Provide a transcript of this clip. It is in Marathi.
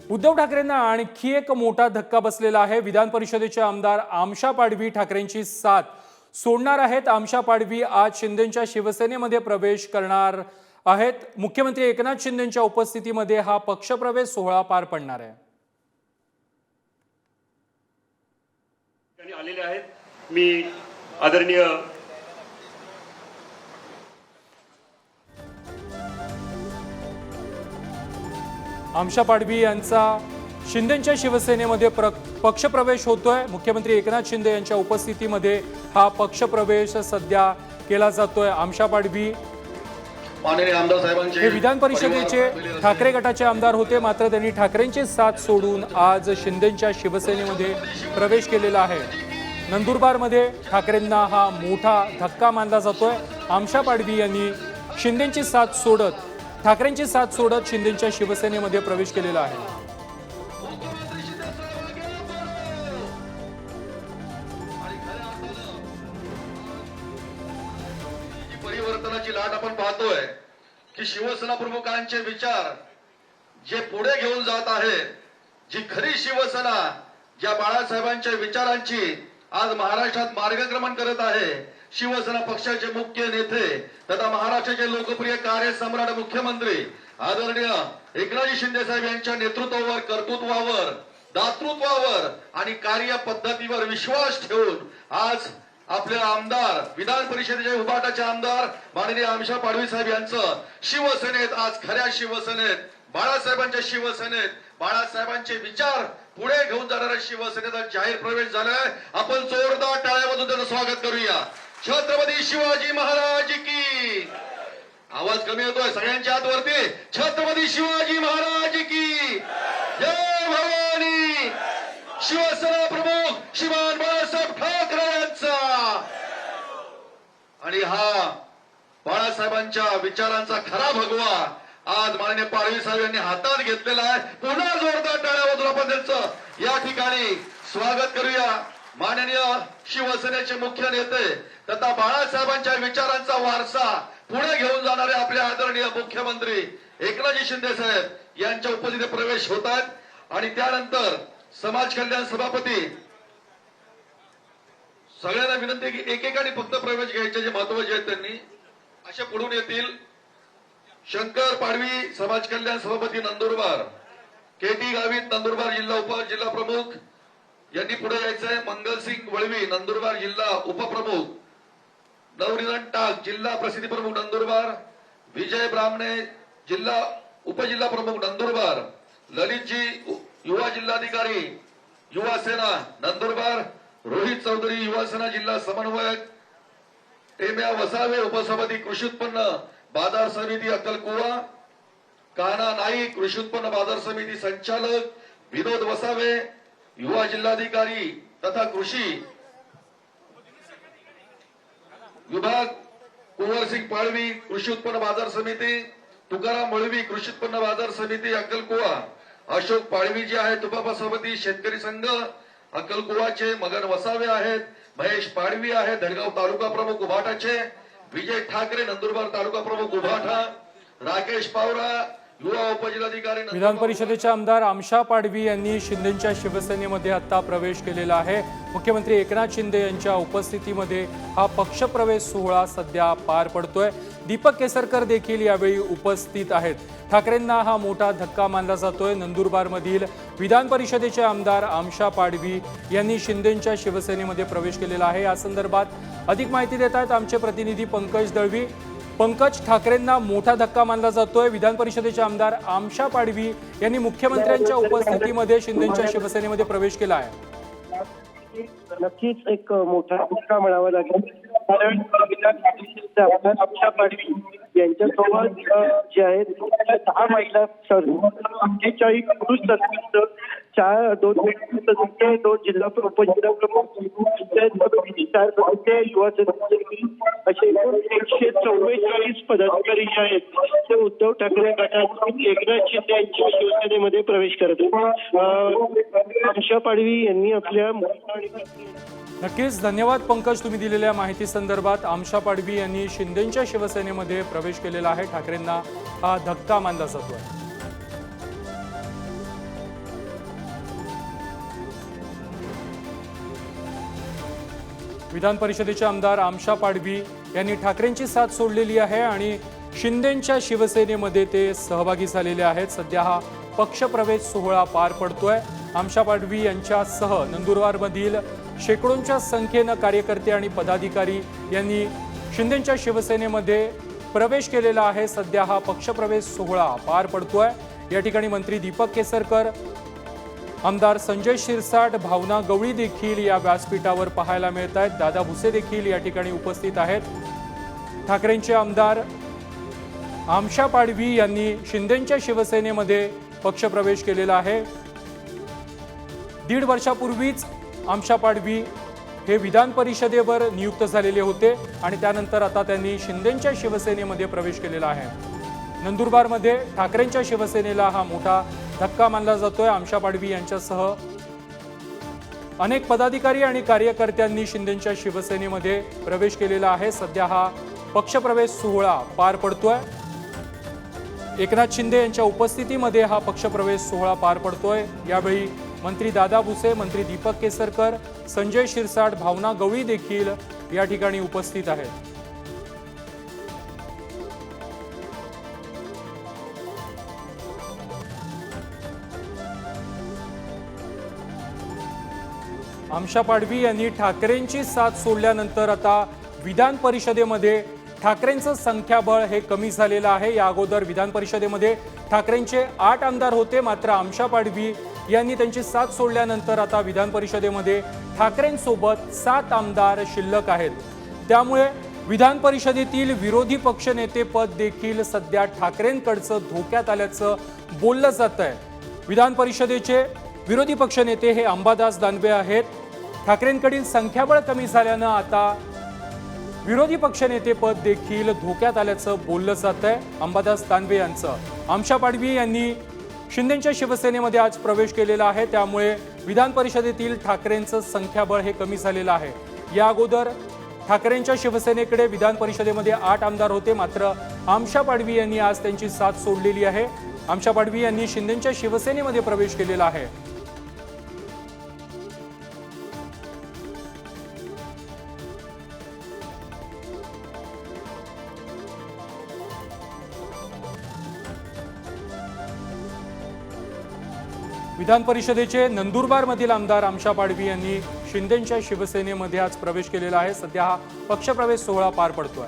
उद्धव ठाकरेंना आणखी एक मोठा धक्का बसलेला आहे। विधान परिषदेचे आमदार आमशा पाडवी ठाकरेंची साथ सोडणार आहेत। आमशा पाडवी आज शिंदेंच्या शिवसेनेमध्ये प्रवेश करणार आहेत। मुख्यमंत्री एकनाथ शिंदेंच्या उपस्थितीमध्ये हा पक्षप्रवेश सोहळा पार पडणार आहे। आलेले आहेत मी आदरणीय आमशा पाडवी यांचा शिंदेंच्या शिवसेनेमध्ये पक्षप्रवेश होतोय। मुख्यमंत्री एकनाथ शिंदे यांच्या उपस्थितीमध्ये हा पक्षप्रवेश सध्या केला जातोय। आमशा पाडवी हे विधान परिषदेचे ठाकरे गटाचे आमदार होते, मात्र त्यांनी ठाकरेंची साथ सोडून आज शिंदेंच्या शिवसेनेमध्ये प्रवेश केलेला आहे। नंदुरबारमध्ये ठाकरेंना हा मोठा धक्का मानला जातोय। आमशा पाडवी यांनी शिंदेंची साथ सोडत ठाकरेंची साथ सोडत शिंदेंच्या शिवसेनेमध्ये प्रवेश केलेला आहे। परिवर्तनाची लाट आपण पाहतोय की शिवसेना प्रमुखांचे विचार जे पुढे घेऊन जात आहे, जी खरी शिवसेना ज्या बाळासाहेबांच्या विचारांची आज महाराष्ट्रात मार्गक्रमण करत आहे, शिवसेना पक्षाचे मुख्य नेते तथा महाराष्ट्राचे लोकप्रिय कार्यसम्राट मुख्यमंत्री आदरणीय एकनाथ शिंदे साहेब यांच्या नेतृत्वावर, कर्तृत्वावर, दातृत्वावर आणि कार्यपद्धतीवर विश्वास ठेवून आज आपले आमदार, विधान परिषदेचे उभाटाचे आमदार माननीय आमशा पाडवी साहेब यांचं शिवसेनेत, आज खऱ्या शिवसेनेत, बाळासाहेबांच्या शिवसेनेत, बाळासाहेबांचे विचार पुढे घेऊन जाणाऱ्या शिवसेनेचा जाहीर प्रवेश झालाय। आपण जोरदार टाळ्यामधून त्याचं स्वागत करूया। छत्रपती शिवाजी महाराज की। आवाज कमी होतोय सगळ्यांच्या हात वरती। छत्रपती शिवाजी महाराज की जय भवानी। शिवसेना प्रमुख श्रीमान बाळासाहेब ठाकरे यांचा आणि हा बाळासाहेबांच्या विचारांचा खरा भगवा आज माननीय पाडवी साहेब यांनी हातात घेतलेला आहे। पुन्हा जोरदार टाळ्यामधून आपण त्यांचं या ठिकाणी स्वागत करूया। माननीय शिवसेनेचे मुख्य नेते तथा बाळासाहेबांच्या विचारांचा वारसा पुढे घेऊन जाणारे आपले आदरणीय मुख्यमंत्री एकनाथ शिंदे साहेब यांच्या उपस्थितीत प्रवेश होतात आणि त्यानंतर समाज कल्याण सभापती सगळ्यांना विनंती की एकेकाने फक्त प्रवेश घ्यायचे जे महत्वाचे आहेत त्यांनी असे पुढून येतील। शंकर पाडवी समाज कल्याण सभापती नंदुरबार, केटी गावित नंदुरबार जिल्हा जिल्हा प्रमुख यांनी पुढे यायचंय। मंगलसिंग वळवी नंदुरबार जिल्हा उपप्रमुख, नवनिधन टाक जिल्हा प्रसिद्धी प्रमुख नंदुरबार, विजय ब्राह्मणे जिल्हा उपजिल्हा प्रमुख नंदुरबार, ललितजी युवा जिल्हाधिकारी युवा सेना नंदुरबार, रोहित चौधरी युवा सेना जिल्हा समन्वयक, टेम्या वसावे उपसभापती कृषी उत्पन्न बाजार समिती अक्कलकुवा, कान्हा नाईक कृषी उत्पन्न बाजार समिती संचालक, विनोद वसावे युवा जिल्हाधिकारी तथा कृषी विभाग, कुंवरसिंग पाडवी कृषी उत्पन्न बाजार समिती, तुकाराम मळवी कृषी उत्पन्न बाजार समिती अक्कलकुवा, अशोक पाडवी जे आहेत उपसभापती शेतकरी संघ अक्कलकुवाचे, मगन वसावे आहेत, महेश पाडवी आहेत धडगाव तालुका प्रमुख उभाटाचे, विजय ठाकरे नंदुरबार तालुका प्रमुख उभाटा, राकेश पावरा युवा उपजिल्हाधिकारी। विधान परिषदेचे आमदार आमशा पाडवी यांनी शिंदेंच्या शिवसेनेमध्ये आता प्रवेश केलेला आहे। मुख्यमंत्री एकनाथ शिंदे यांच्या उपस्थितीमध्ये हा पक्षप्रवेश सोहळा सध्या पार पडतोय। दीपक केसरकर देखील यावेळी उपस्थित आहेत। ठाकरेंना हा मोठा धक्का मानला जातोय। नंदुरबारमधील विधान परिषदेचे आमदार आमशा पाडवी यांनी शिंदेंच्या शिवसेनेमध्ये प्रवेश केलेला आहे। या संदर्भात अधिक माहिती देत आहेत आमचे प्रतिनिधी पंकज दळवी। पंकज, ठाकरेंना मोठा धक्का मानला जातोय। विधान परिषदेचे आमदार आमशा पाडवी यांनी मुख्यमंत्र्यांच्या उपस्थितीमध्ये शिंदेंच्या शिवसेनेमध्ये प्रवेश केला आहे। नक्कीच एक मोठा धक्का म्हणावा लागेल, कारण आमशा पाडवी यांच्यासोबत जे आहेत 10 महिला 48 पुरुष सदस्य, 2 सदस्य, 2 जिल्हा उपजिल्हा प्रमुख, 4 सदस्य युवा सदस्य असे 144 पदाधिकारी जे आहेत ते उद्धव ठाकरे गटातून एकनाथ शिंदे यांच्या शिवसेनेमध्ये प्रवेश करत आहेत। आमशा पाडवी यांनी आपल्या नक्कीच धन्यवाद पंकज, तुम्ही दिलेल्या माहिती संदर्भात। आमशा पाडवी यांनी शिंदेंच्या शिवसेनेमध्ये प्रवेश केलेला आहे। ठाकरेंना हा धक्का मानला जातोय। विधान परिषदेचे आमदार आमशा पाडवी यांनी ठाकरेंची साथ सोडलेली आहे आणि शिंदेंच्या शिवसेनेमध्ये ते सहभागी झालेले आहेत। सध्या हा पक्षप्रवेश सोहळा पार पडतोय। आमशा पाडवी यांच्यासह नंदुरबारमधील शेकडोंच्या संख्येने कार्यकर्ते आणि पदाधिकारी यांनी शिंदेंच्या शिवसेनेमध्ये प्रवेश केलेला आहे। सध्या हा पक्षप्रवेश सोहळा पार पडतोय। या ठिकाणी मंत्री दीपक केसरकर, आमदार संजय शिरसाट, भावना गवळी देखील या व्यासपीठावर पाहायला मिळत आहेत। दादा भुसे देखील या ठिकाणी उपस्थित आहेत। ठाकरेंचे आमदार आमशा पाडवी यांनी शिंदेंच्या शिवसेनेमध्ये पक्षप्रवेश केलेला आहे। 1.5 वर्षापूर्वीच आमशा पाडवी हे विधान परिषदेवर नियुक्त झालेले होते आणि त्यानंतर आता त्यांनी शिंदेंच्या शिवसेनेमध्ये प्रवेश केलेला आहे। नंदुरबारमध्ये ठाकरेंच्या शिवसेनेला हा मोठा धक्का मानला जातोय। आमशा पाडवी यांच्यासह अनेक पदाधिकारी आणि कार्यकर्त्यांनी शिंदेंच्या शिवसेनेमध्ये प्रवेश केलेला आहे। सध्या हा पक्षप्रवेश सोहळा पार पडतोय। एकनाथ शिंदे यांच्या उपस्थितीमध्ये हा पक्षप्रवेश सोहळा पार पडतोय। यावेळी मंत्री दादा भुसे, मंत्री दीपक केसरकर, संजय शिरसाट, भावना गवळी देखील या ठिकाणी उपस्थित आहेत। आमशा पाडवी यांनी ठाकरेंची साथ सोडल्यानंतर आता विधान परिषदेमध्ये ठाकरेंचं संख्याबळ हे कमी झालेलं आहे। या अगोदर विधान परिषदेमध्ये ठाकरेंचे 8 आमदार होते, मात्र आमशा पाडवी यांनी त्यांची साथ सोडल्यानंतर आता विधान परिषदेमध्ये ठाकरेंसोबत 7 आमदार शिल्लक आहेत। त्यामुळे विधान परिषदेतील विरोधी पक्षनेते पद देखील सध्या ठाकरेंकडचं धोक्यात आल्याचं बोललं जात आहे। विधान परिषदेचे विरोधी पक्षनेते हे अंबादास दानवे आहेत। ठाकरेंकडील संख्याबळ कमी झाल्यानं आता विरोधी पक्षनेते पद देखील धोक्यात आल्याचं बोललं जात आहे। अंबादास दानवे यांचं आमशा पाडवी यांनी शिंदेंच्या शिवसेनेमध्ये आज प्रवेश केलेला आहे। त्यामुळे विधान परिषदेतील ठाकरेंचं संख्याबळ हे कमी झालेलं आहे। या अगोदर ठाकरेंच्या शिवसेनेकडे विधान परिषदेमध्ये 8 आमदार होते, मात्र आमशा पाडवी यांनी आज त्यांची साथ सोडलेली आहे। आमशा पाडवी यांनी शिंदेंच्या शिवसेनेमध्ये प्रवेश केलेला आहे। विधान परिषदेचे नंदुरबारमधील आमदार आमशा पाडवी यांनी शिंदेंच्या शिवसेनेमध्ये आज प्रवेश केलेला आहे। सध्या हा पक्षप्रवेश सोहळा पार पडतोय।